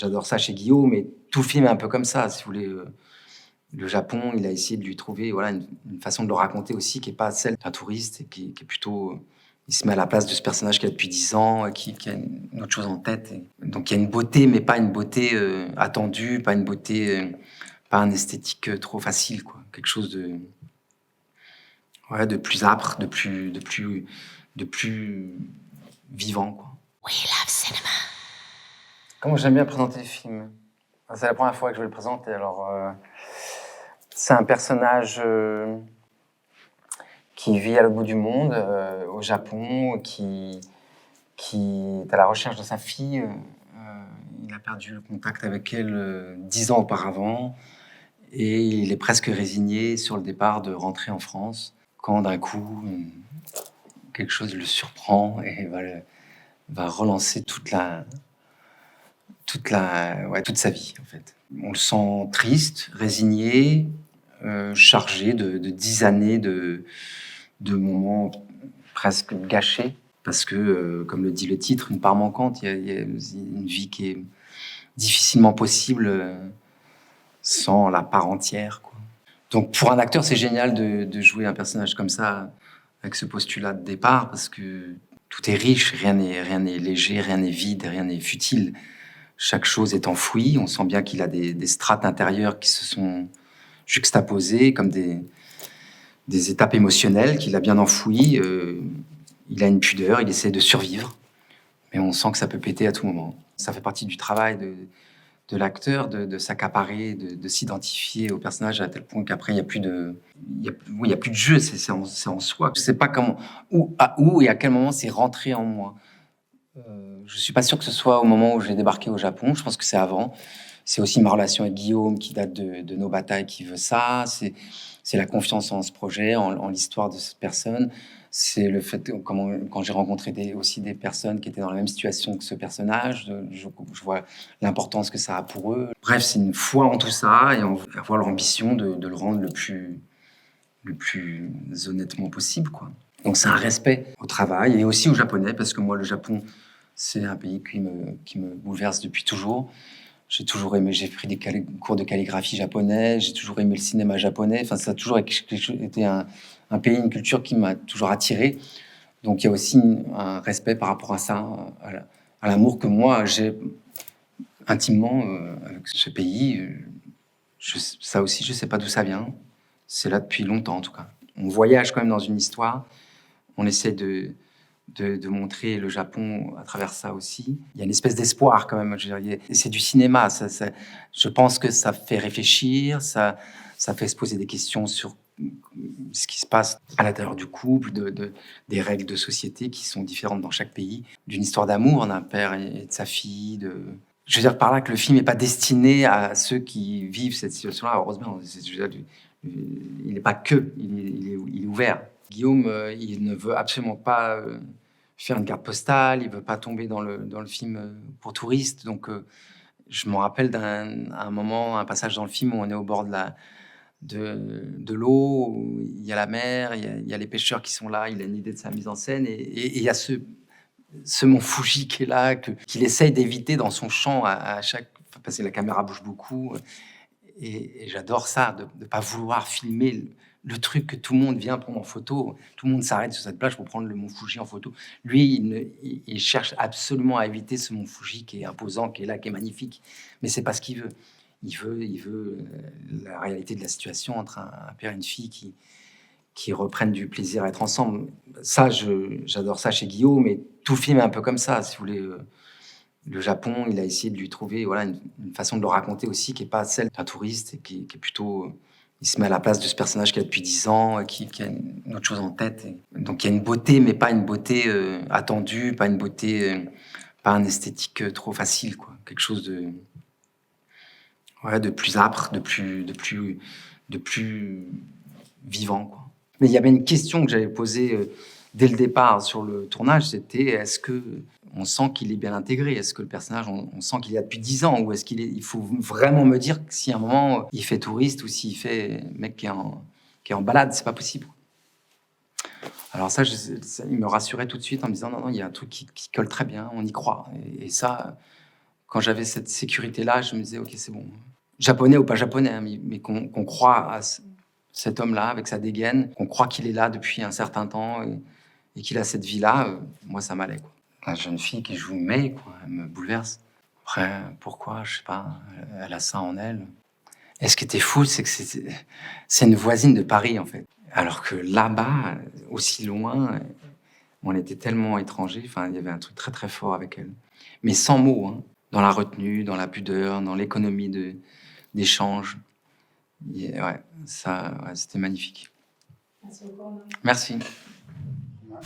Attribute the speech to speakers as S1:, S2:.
S1: j'adore ça chez Guillaume et tout le film est un peu comme ça, si vous voulez, le Japon, il a essayé de lui trouver, voilà, une façon de le raconter aussi qui est pas celle d'un touriste et qui est plutôt, il se met à la place de ce personnage qui a depuis 10 ans, qui a une autre chose en tête et donc il y a une beauté, mais pas une beauté, attendue, pas une beauté, pas un esthétique, trop facile, quoi. Quelque chose de ouais, de plus âpre, de plus vivant, quoi.
S2: We love cinema.
S1: Comment j'aime bien présenter le film? C'est la première fois que je vais le présenter, alors, c'est un personnage, qui vit à l'autre bout du monde, au Japon, qui est à la recherche de sa fille. Il a perdu le contact avec elle, 10 ans auparavant et il est presque résigné sur le départ de rentrer en France quand d'un coup, quelque chose le surprend et va relancer toute sa vie, en fait. On le sent triste, résigné, chargé de 10 années de moments presque gâchés parce que, comme le dit le titre, une part manquante. Il y a une vie qui est difficilement possible, sans la part entière, quoi. Donc pour un acteur, c'est génial de jouer un personnage comme ça, avec ce postulat de départ, parce que tout est riche, rien n'est léger, rien n'est vide, rien n'est futile. Chaque chose est enfouie. On sent bien qu'il a des strates intérieures qui se sont juxtaposées comme des étapes émotionnelles qu'il a bien enfouies. Il a une pudeur, il essaie de survivre, mais on sent que ça peut péter à tout moment. Ça fait partie du travail de l'acteur, de s'accaparer, de s'identifier au personnage à tel point qu'après, il n'y a plus de, oui, il y a plus de jeu, c'est en soi. Je ne sais pas comment, où et à quel moment c'est rentré en moi. Je suis pas sûr que ce soit au moment où j'ai débarqué au Japon. Je pense que c'est avant. C'est aussi ma relation avec Guillaume qui date de nos batailles qui veut ça. C'est la confiance en ce projet, en l'histoire de cette personne. C'est le fait que quand j'ai rencontré aussi des personnes qui étaient dans la même situation que ce personnage, je vois l'importance que ça a pour eux. Bref, c'est une foi en tout ça et avoir l'ambition de le rendre le plus honnêtement possible, quoi. Donc c'est un respect au travail et aussi aux Japonais, parce que moi, le Japon, c'est un pays qui me bouleverse depuis toujours. J'ai toujours aimé, j'ai pris des cours de calligraphie japonais, j'ai toujours aimé le cinéma japonais. Enfin, ça a toujours été un pays, une culture qui m'a toujours attiré. Donc il y a aussi un respect par rapport à ça, à l'amour que moi j'ai intimement avec ce pays. Ça aussi, je sais pas d'où ça vient. C'est là depuis longtemps, en tout cas. On voyage quand même dans une histoire. On essaie de montrer le Japon à travers ça aussi. Il y a une espèce d'espoir quand même. Je veux dire, c'est du cinéma. Je pense que ça fait réfléchir, ça fait se poser des questions sur ce qui se passe à l'intérieur du couple, des règles de société qui sont différentes dans chaque pays, d'une histoire d'amour d'un père et de sa fille. Je veux dire par là que le film n'est pas destiné à ceux qui vivent cette situation-là. Heureusement, il n'est pas que, il est ouvert. Guillaume, il ne veut absolument pas faire une carte postale, il veut pas tomber dans le film pour touristes. Donc, je me rappelle un moment, un passage dans le film où on est au bord de l'eau, où il y a la mer, il y a les pêcheurs qui sont là, il a une idée de sa mise en scène et il y a ce mont Fuji qui est là, qu'il essaye d'éviter dans son champ à chaque... Parce que la caméra bouge beaucoup. Et j'adore ça, de ne pas vouloir filmer le truc que tout le monde vient prendre en photo. Tout le monde s'arrête sur cette plage pour prendre le mont Fuji en photo. Lui, il cherche absolument à éviter ce mont Fuji qui est imposant, qui est là, qui est magnifique. Mais c'est pas ce qu'il veut. Il veut la réalité de la situation entre un père et une fille qui reprennent du plaisir à être ensemble. Ça, j'adore ça chez Guillaume, mais tout le film est un peu comme ça, si vous voulez. Le Japon, il a essayé de lui trouver, voilà, une façon de le raconter aussi qui est pas celle d'un touriste et qui est plutôt... Il se met à la place de ce personnage qui a depuis 10 ans, qui a une autre chose en tête. Donc il y a une beauté, mais pas une beauté attendue, pas une beauté, pas un esthétique trop facile, quoi. Quelque chose de plus âpre, de plus vivant, quoi. Mais il y avait une question que j'avais posée dès le départ sur le tournage, c'était est-ce que on sent qu'il est bien intégré? Est-ce que le personnage, on sent qu'il est là depuis 10 ans? Ou est-ce il faut vraiment me dire que si à un moment il fait touriste ou s'il fait mec qui est en balade, c'est pas possible. Alors ça, il me rassurait tout de suite en me disant non, non, il y a un truc qui colle très bien, on y croit. Et ça, quand j'avais cette sécurité-là, je me disais, ok, c'est bon. Japonais ou pas japonais, hein, mais qu'on croit à cet homme-là avec sa dégaine, qu'on croit qu'il est là depuis un certain temps et qu'il a cette vie-là, moi, ça m'allait, quoi. La jeune fille qui joue May, quoi, elle me bouleverse. Après, pourquoi, je sais pas, elle a ça en elle. Et ce qui était fou, c'est que c'est une voisine de Paris, en fait. Alors que là-bas, aussi loin, on était tellement étrangers. Enfin, il y avait un truc très, très fort avec elle. Mais sans mots, hein. Dans la retenue, dans la pudeur, dans l'économie d'échange. Ouais, ça, ouais, c'était magnifique.
S2: Merci beaucoup.
S1: Merci.
S3: Ouais.